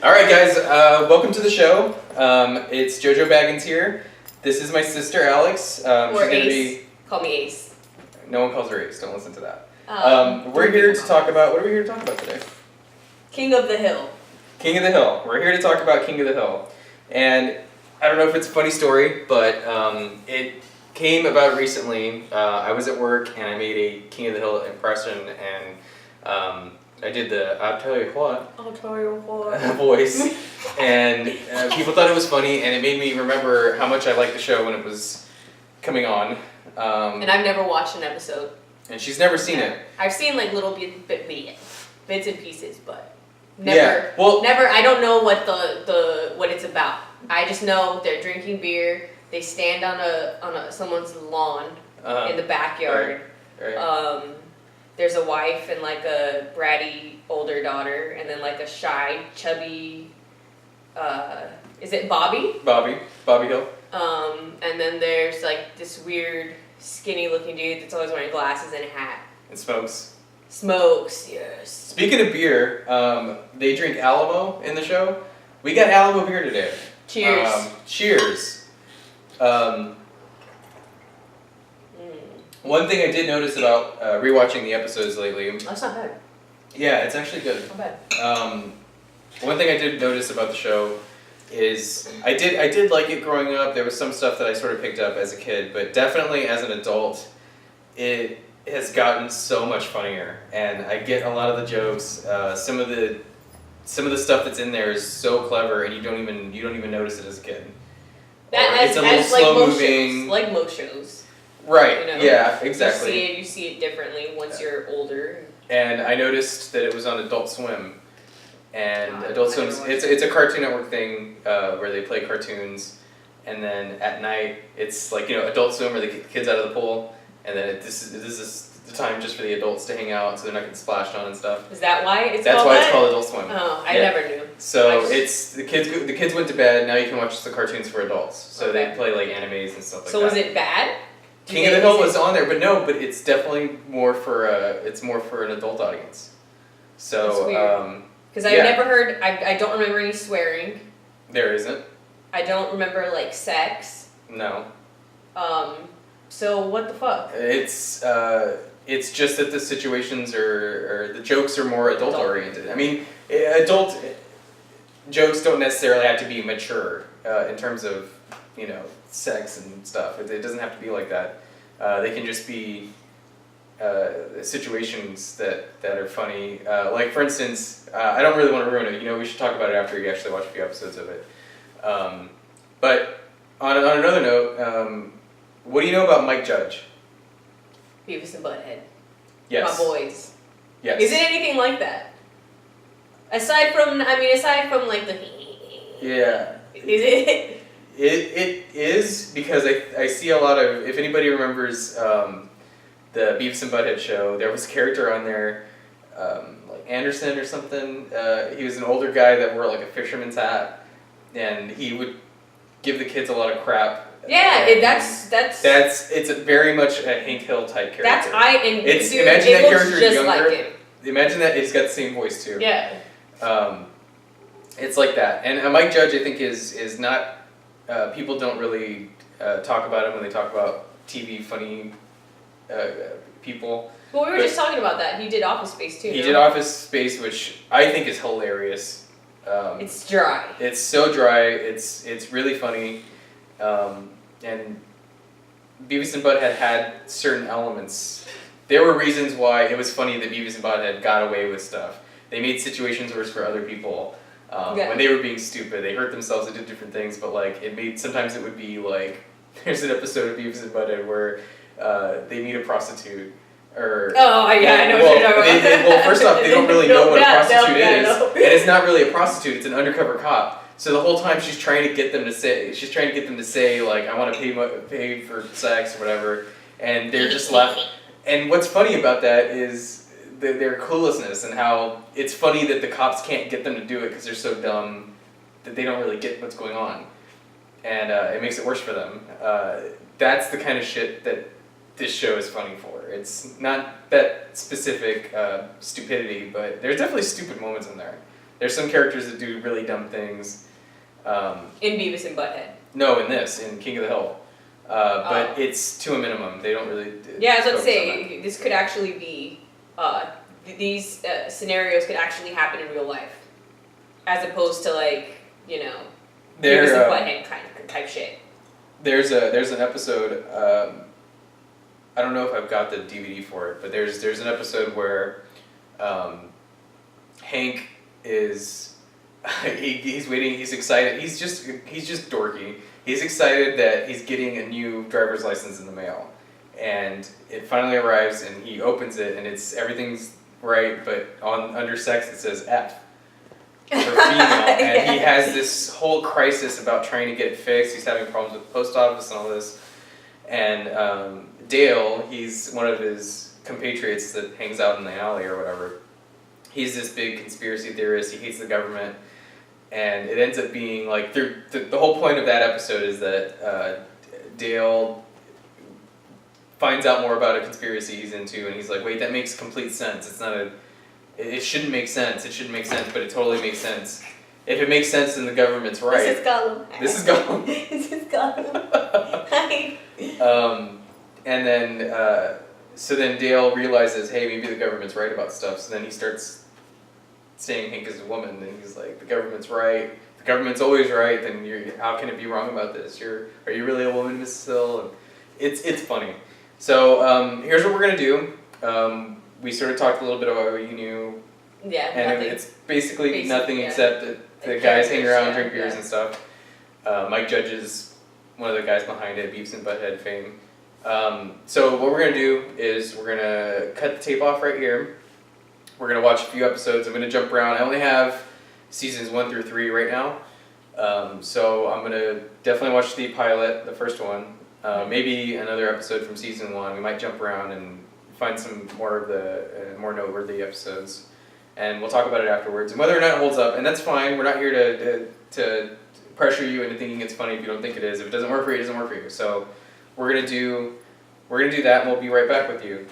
All right, guys, welcome to the show. It's JoJo Baggins here. This is my sister, Alex. Or Ace. Call me Ace. No one calls her Ace. Don't listen to that. We're here to talk about... What are we here to talk about today? King of the Hill. King of the Hill. We're here to talk about King of the Hill. And I don't know if it's a funny story, but it came about recently. I was at work, and I made a King of the Hill impression, and... I did the I'll tell you what voice, and people thought it was funny, and it made me remember how much I liked the show when it was coming on. And I've never watched an episode. And she's never seen it. I've seen like little bits and pieces, but never. Never. I don't know what what it's about. I just know they're drinking beer. They stand on someone's lawn in the backyard. Right. There's a wife and like a bratty older daughter, and then like a shy, chubby, is it Bobby? Bobby Hill. And then there's like this weird, skinny looking dude that's always wearing glasses and a hat. And smokes. Smokes, yes. Speaking of beer, they drink Alamo in the show. We got Alamo beer today. Cheers. Cheers. One thing I did notice about rewatching the episodes lately... That's not bad. Yeah, it's actually good. Not bad. One thing I did notice about the show is I did like it growing up. There was some stuff that I sort of picked up as a kid, but definitely as an adult, it has gotten so much funnier, and I get a lot of the jokes. Some of the stuff that's in there is so clever, and you don't even notice it as a kid. It's a little slow moving, like most shows. Right. You know? Yeah. Exactly. You see it differently once you're older. And I noticed that it was on Adult Swim, and Adult Swim it's a Cartoon Network thing where they play cartoons, and then at night it's like Adult Swim where they kick the kids out of the pool, and then this is the time just for the adults to hang out so they're not getting splashed on and stuff. Is that why it's That's called why that? It's called Adult Swim. Oh, I never knew. So it's the kids went to bed. Now you can watch the cartoons for adults. So they play like animes and stuff like that. So was it bad? King of the Hill was on there, but it's definitely more for an adult audience. So because I've never heard. I don't remember any swearing. There isn't. I don't remember like sex. No. So what the fuck? It's just that the situations or the jokes are more adult oriented. I mean, adult jokes don't necessarily have to be mature in terms of sex and stuff. It doesn't have to be like that. They can just be situations that are funny. Like for instance, I don't really want to ruin it. We should talk about it after you actually watch a few episodes of it. But on another note, what do you know about Mike Judge? Beavis and Butthead. Yes. My boys. Yes. Is it anything like that? Aside from like the. Yeah. Is it? It is, because I see a lot of, if anybody remembers the Beavis and Butthead show, there was a character on there, like Anderson or something. He was an older guy that wore like a fisherman's hat, and he would give the kids a lot of crap. Yeah, it's very much a Hank Hill type character. Imagine that character just younger. Like him. Imagine that it's got the same voice too. Yeah. It's like that, and Mike Judge I think is not. People don't really talk about him when they talk about TV funny people. Well, we were just talking about that. He did Office Space too. He did Office Space, which I think is hilarious. It's dry. It's so dry. It's really funny, and Beavis and Butthead had certain elements. There were reasons why it was funny that Beavis and Butthead got away with stuff. They made situations worse for other people. When they were being stupid, they hurt themselves, they did different things, but like sometimes it would be like, there's an episode of Beavis and Butthead where they meet a prostitute, or... Oh, yeah, I know what you're talking about. Well, first off, they don't really know what a prostitute is, and it's not really a prostitute, it's an undercover cop. So the whole time she's trying to get them to say, like, I want to pay for sex or whatever, and they're just left. And what's funny about that is their cluelessness, and how it's funny that the cops can't get them to do it because they're so dumb that they don't really get what's going on, and it makes it worse for them. That's the kind of shit that this show is funny for. It's not that specific stupidity, but there's definitely stupid moments in there. There's some characters that do really dumb things. In Beavis and Butthead. No, in King of the Hill. But it's to a minimum. They don't really. Yeah, I was about to say this could actually be. These scenarios could actually happen in real life, as opposed to like Beavis and Butthead kind of type shit. There's an episode. I don't know if I've got the DVD for it, but there's an episode where Hank is he's waiting. He's excited. He's just dorky. He's excited that he's getting a new driver's license in the mail, and it finally arrives, and he opens it, and everything's right, but under sex it says F for female, and he has this whole crisis about trying to get it fixed. He's having problems with the post office and all this, and Dale, he's one of his compatriots that hangs out in the alley or whatever. He's this big conspiracy theorist. He hates the government. And it ends up being like, the whole point of that episode is that Dale finds out more about a conspiracy he's into, and he's like, wait, that makes complete sense. It shouldn't make sense. It shouldn't make sense, but it totally makes sense. If it makes sense, then the government's right. This is Gollum. This is Gollum. Hi. And then, so then Dale realizes, hey, maybe the government's right about stuff, so then he starts saying Hank is a woman, and he's like, the government's right. The government's always right. Then how can it be wrong about this? Are you really a woman, Mrs. Hill? And it's funny. So here's what we're gonna do. We sort of talked a little bit about what you knew. Yeah. And nothing. it's basically nothing except that the guys hang around, drink beers and stuff. Mike Judge is one of the guys behind it, Beavis and Butthead fame. So what we're gonna do is we're gonna cut the tape off right here. We're going to watch a few episodes. I'm going to jump around. I only have seasons 1 through 3 right now. So I'm going to definitely watch the pilot, the first one. Maybe another episode from season 1. We might jump around and find some more of the more noteworthy episodes. And we'll talk about it afterwards. And whether or not it holds up, and that's fine. We're not here to pressure you into thinking it's funny if you don't think it is. If it doesn't work for you, it doesn't work for you. So we're going to do that, and we'll be right back with you.